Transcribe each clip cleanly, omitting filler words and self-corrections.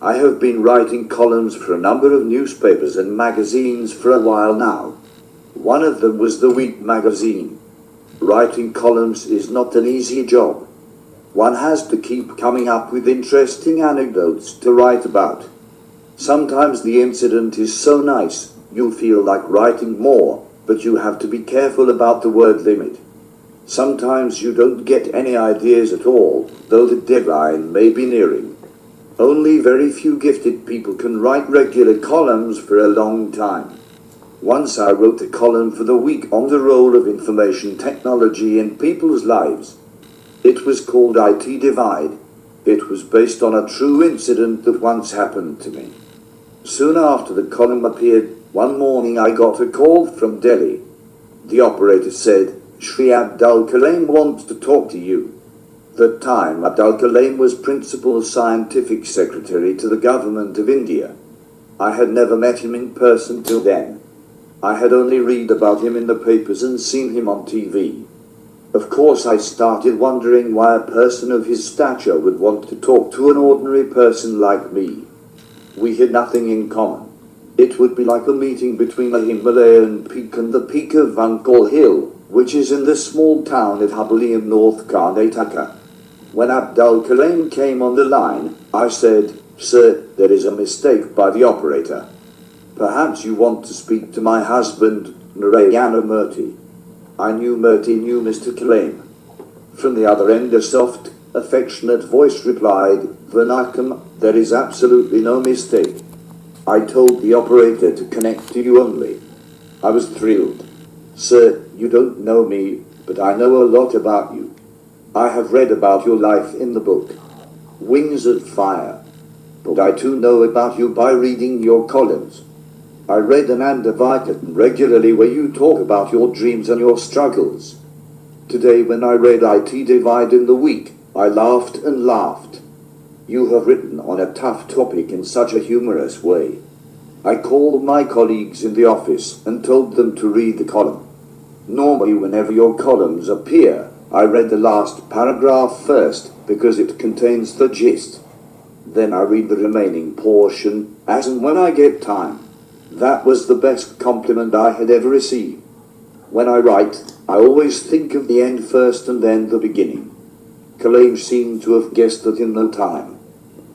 I have been writing columns for a number of newspapers and magazines for a while now. One of them was the Week magazine. Writing columns is not an easy job. One has to keep coming up with interesting anecdotes to write about. Sometimes the incident is so nice, you feel like writing more, but you have to be careful about the word limit. Sometimes you don't get any ideas at all, though the deadline may be nearing. Only very few gifted people can write regular columns for a long time. Once I wrote a column for the Week on the role of information technology in people's lives. It was called IT Divide. It was based on a true incident that once happened to me. Soon after the column appeared, one morning I got a call from Delhi. The operator said, "Shri ABDUL Kalam wants to talk to you." At the time, ABDUL Kalam was Principal Scientific Secretary to the Government of India. I had never met him in person till then. I had only read about him in the papers and seen him on TV. Of course, I started wondering why a person of his stature would want to talk to an ordinary person like me. We had nothing in common. It would be like a meeting between a Himalayan peak and the peak of Vankor Hill, which is in the small town of Hubballi in North Karnataka. When ABDUL Kalam came on the line, I said, "Sir, there is a mistake by the operator. Perhaps you want to speak to my husband, Sudha Murty." I knew Murty knew Mr. Kalam. From the other end a soft, affectionate voice replied, "Vanakkam, there is absolutely no mistake. I told the operator to connect to you only." I was thrilled. "Sir, you don't know me, but I know a lot about you. I have read about your life in the book, Wings of Fire. But I too know about you by reading your columns. I read an advocate regularly where you talk about your dreams and your struggles. Today when I read IT Divide in the Week, I laughed and laughed. You have written on a tough topic in such a humorous way. I called my colleagues in the office and told them to read the column. Normally whenever your columns appear, I read the last paragraph first because it contains the gist. Then I read the remaining portion as and when I get time. That was the best compliment I had ever received. When I write, I always think of the end first and then the beginning. Kalam seemed to have guessed that in no time.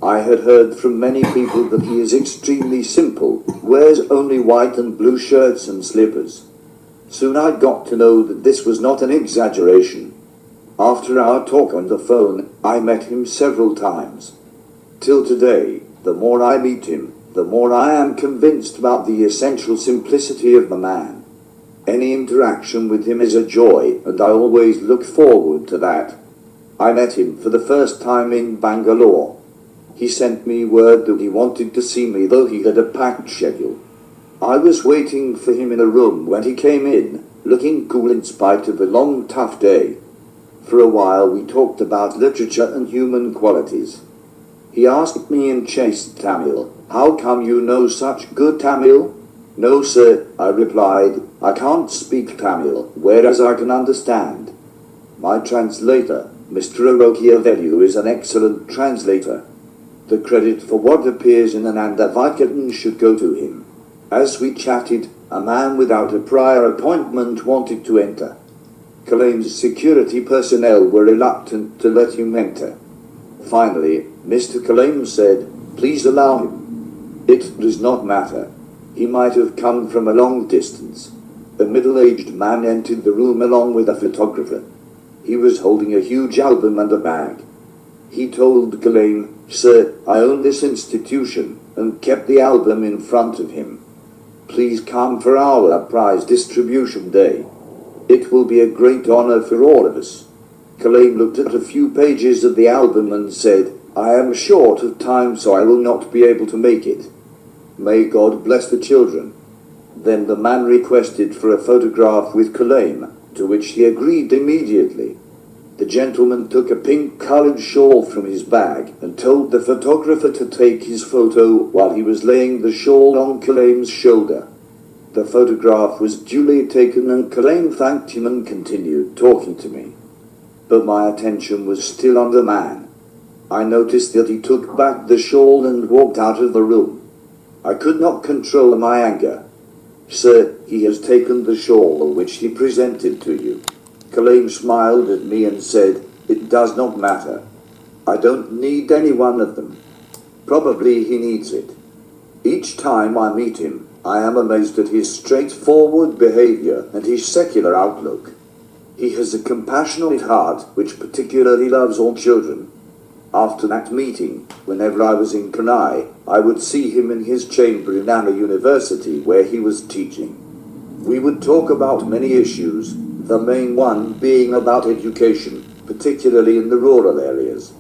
I had heard from many people that he is extremely simple, wears only white and blue shirts and slippers. Soon I got to know that this was not an exaggeration. After our talk on the phone, I met him several times. Till today, the more I meet him, the more I am convinced about the essential simplicity of the man. Any interaction with him is a joy, and I always look forward to that. I met him for the first time in Bangalore. He sent me word that he wanted to see me, though he had a packed schedule. I was waiting for him in a room when he came in, looking cool in spite of a long, tough day. For a while we talked about literature and human qualities. He asked me in chaste Tamil, "How come you know such good Tamil?" "No, sir," I replied, "I can't speak Tamil, whereas I can understand." My translator, Mr. Arokiavellu, is an excellent translator. The credit for what appears in an Andavakaran should go to him. As we chatted, a man without a prior appointment wanted to enter. Kalam's security personnel were reluctant to let him enter. Finally, Mr. Kalam said, "Please allow him." It does not matter. He might have come from a long distance. A middle-aged man entered the room along with a photographer. He was holding a huge album and a bag. He told Kalam, "Sir, I own this institution," and kept the album in front of him. "Please come for our prize distribution day. It will be a great honor for all of us." Kalam looked at a few pages of the album and said, "I am short of time, so I will not be able to make it. May God bless the children." Then the man requested for a photograph with Kalam, to which he agreed immediately. The gentleman took a pink-colored shawl from his bag and told the photographer to take his photo while he was laying the shawl on Kalam's shoulder. The photograph was duly taken and Kalam thanked him and continued talking to me. But my attention was still on the man. I noticed that he took back the shawl and walked out of the room. I could not control my anger. Sir, he has taken the shawl which he presented to you. Kalam smiled at me and said, "It does not matter. I don't need any one of them. Probably he needs it." Each time I meet him, I am amazed at his straightforward behavior and his secular outlook. He has a compassionate heart which particularly loves all children. After that meeting, whenever I was in Chennai, I would see him in his chamber in Anna University where he was teaching. We would talk about many issues, the main one being about education, particularly in the rural areas.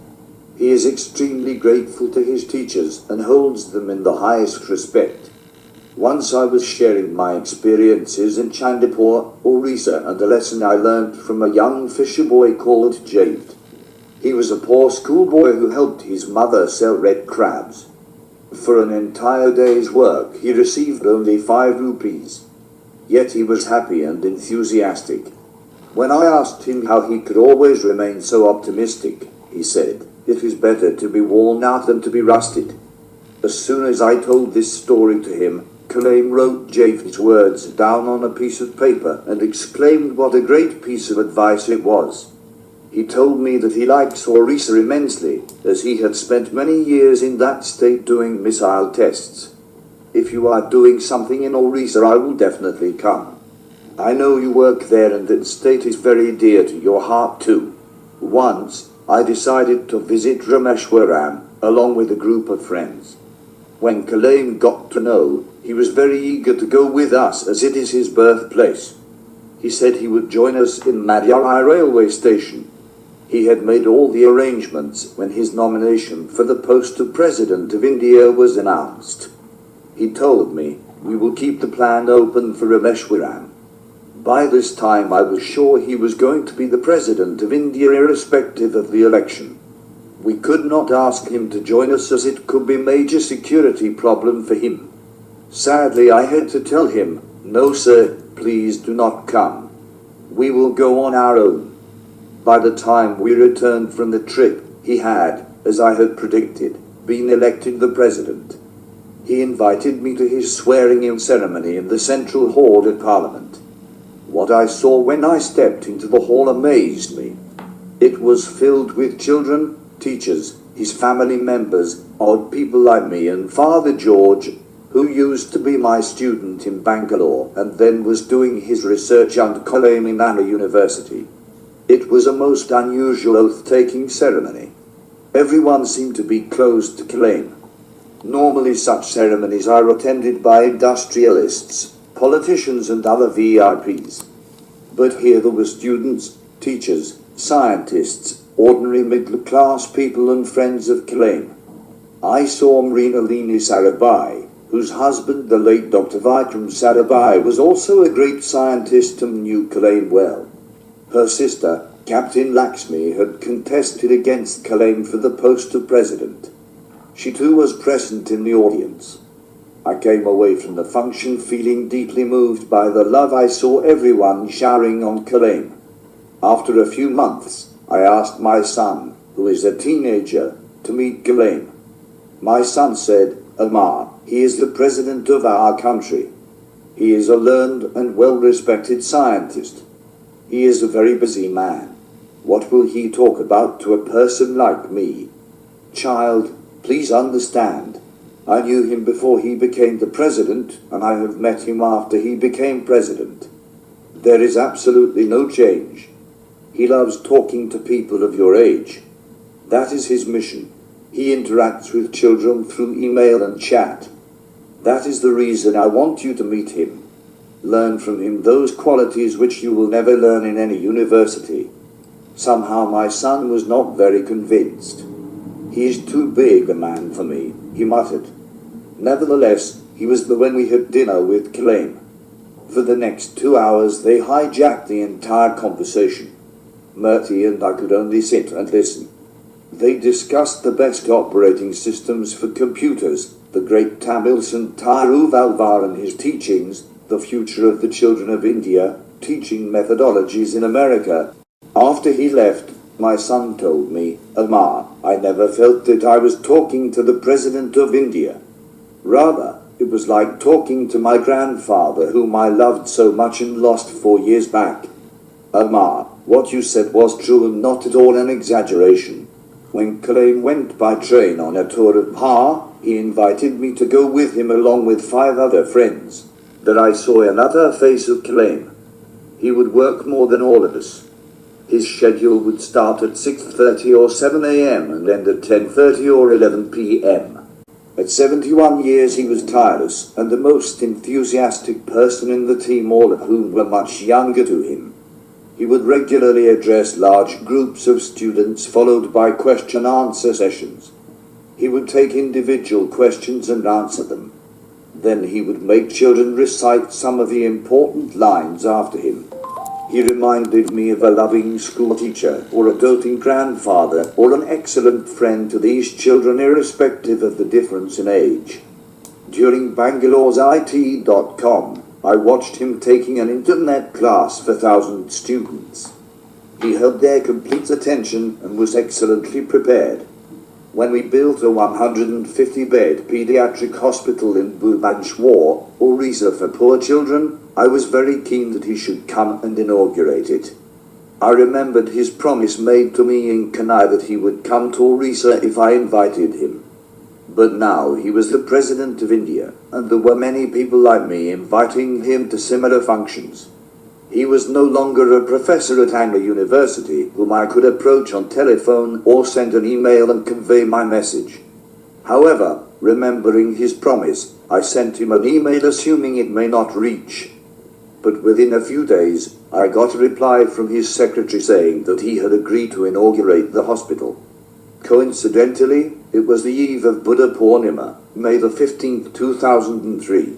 He is extremely grateful to his teachers and holds them in the highest respect. Once I was sharing my experiences in Chandipur, Orissa, and a lesson I learnt from a young fisher boy called Javed. He was a poor schoolboy who helped his mother sell red crabs. For an entire day's work, he received only 5 rupees. Yet he was happy and enthusiastic. When I asked him how he could always remain so optimistic, he said, "It is better to be worn out than to be rusted." As soon as I told this story to him, Kalam wrote Javed's words down on a piece of paper and exclaimed what a great piece of advice it was. He told me that he likes Orissa immensely, as he had spent many years in that state doing missile tests. "If you are doing something in Orissa, I will definitely come. I know you work there and that state is very dear to your heart too." Once, I decided to visit Rameshwaram, along with a group of friends. When Kalam got to know, he was very eager to go with us as it is his birthplace. He said he would join us in Madurai railway station. He had made all the arrangements when his nomination for the post of President of India was announced. He told me, "We will keep the plan open for Rameshwaram." By this time I was sure he was going to be the President of India irrespective of the election. We could not ask him to join us as it could be a major security problem for him. Sadly, I had to tell him, "No sir, please do not come. We will go on our own." By the time we returned from the trip, he had, as I had predicted, been elected the president. He invited me to his swearing-in ceremony in the Central Hall of Parliament. What I saw when I stepped into the hall amazed me. It was filled with children, teachers, his family members, odd people like me and Father George, who used to be my student in Bangalore and then was doing his research under Kalam in Anna University. It was a most unusual oath-taking ceremony. Everyone seemed to be close to Kalam. Normally such ceremonies are attended by industrialists, politicians and other VIPs. But here there were students, teachers, scientists, ordinary middle-class people and friends of Kalam. I saw Mrinalini Sarabhai, whose husband, the late Dr. Vikram Sarabhai, was also a great scientist and knew Kalam well. Her sister, Captain Lakshmi, had contested against Kalam for the post of president. She too was present in the audience. I came away from the function feeling deeply moved by the love I saw everyone showering on Kalam. After a few months, I asked my son, who is a teenager, to meet Kalam. My son said, "Amma, he is the president of our country. He is a learned and well-respected scientist. He is a very busy man. What will he talk about to a person like me? Child, please understand. I knew him before he became the president, and I have met him after he became president. There is absolutely no change. He loves talking to people of your age. That is his mission. He interacts with children through email and chat. That is the reason I want you to meet him. Learn from him those qualities which you will never learn in any university." Somehow my son was not very convinced. "He is too big a man for me," he muttered. Nevertheless, he was there when we had dinner with Kalam. For the next 2 hours they hijacked the entire conversation. Murthy and I could only sit and listen. They discussed the best operating systems for computers, the great Tamil Sant Tiruvalvar and his teachings, the future of the children of India, teaching methodologies in America. After he left, my son told me, "Amma, I never felt that I was talking to the President of India. Rather, it was like talking to my grandfather, whom I loved so much and lost 4 years back. Amma, what you said was true and not at all an exaggeration. When Kalam went by train on a tour of Bihar, he invited me to go with him along with 5 other friends. That I saw another face of Kalam. He would work more than all of us. His schedule would start at 6:30 or 7 a.m. and end at 10:30 or 11 p.m. At 71 years he was tireless and the most enthusiastic person in the team, all of whom were much younger to him. He would regularly address large groups of students followed by question-answer sessions. He would take individual questions and answer them. Then he would make children recite some of the important lines after him. He reminded me of a loving school teacher or a doting grandfather or an excellent friend to these children, irrespective of the difference in age. During Bangalore's IT.com, I watched him taking an internet class for 1,000 students. He held their complete attention and was excellently prepared. When we built a 150-bed pediatric hospital in Bhubaneswar, Orissa, for poor children, I was very keen that he should come and inaugurate it. I remembered his promise made to me in Chennai that he would come to Orissa if I invited him. But now he was the President of India, and there were many people like me inviting him to similar functions. He was no longer a professor at Anglia University whom I could approach on telephone or send an email and convey my message. However, remembering his promise, I sent him an email assuming it may not reach. But within a few days, I got a reply from his secretary saying that he had agreed to inaugurate the hospital. Coincidentally, it was the eve of Buddha Purnima, May the 15th, 2003.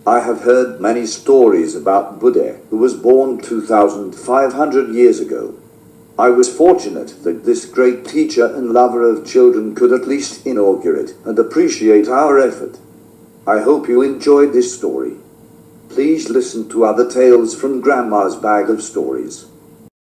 I have heard many stories about Buddha, who was born 2,500 years ago. I was fortunate that this great teacher and lover of children could at least inaugurate and appreciate our effort. I hope you enjoyed this story. Please listen to other tales from Grandma's Bag of Stories.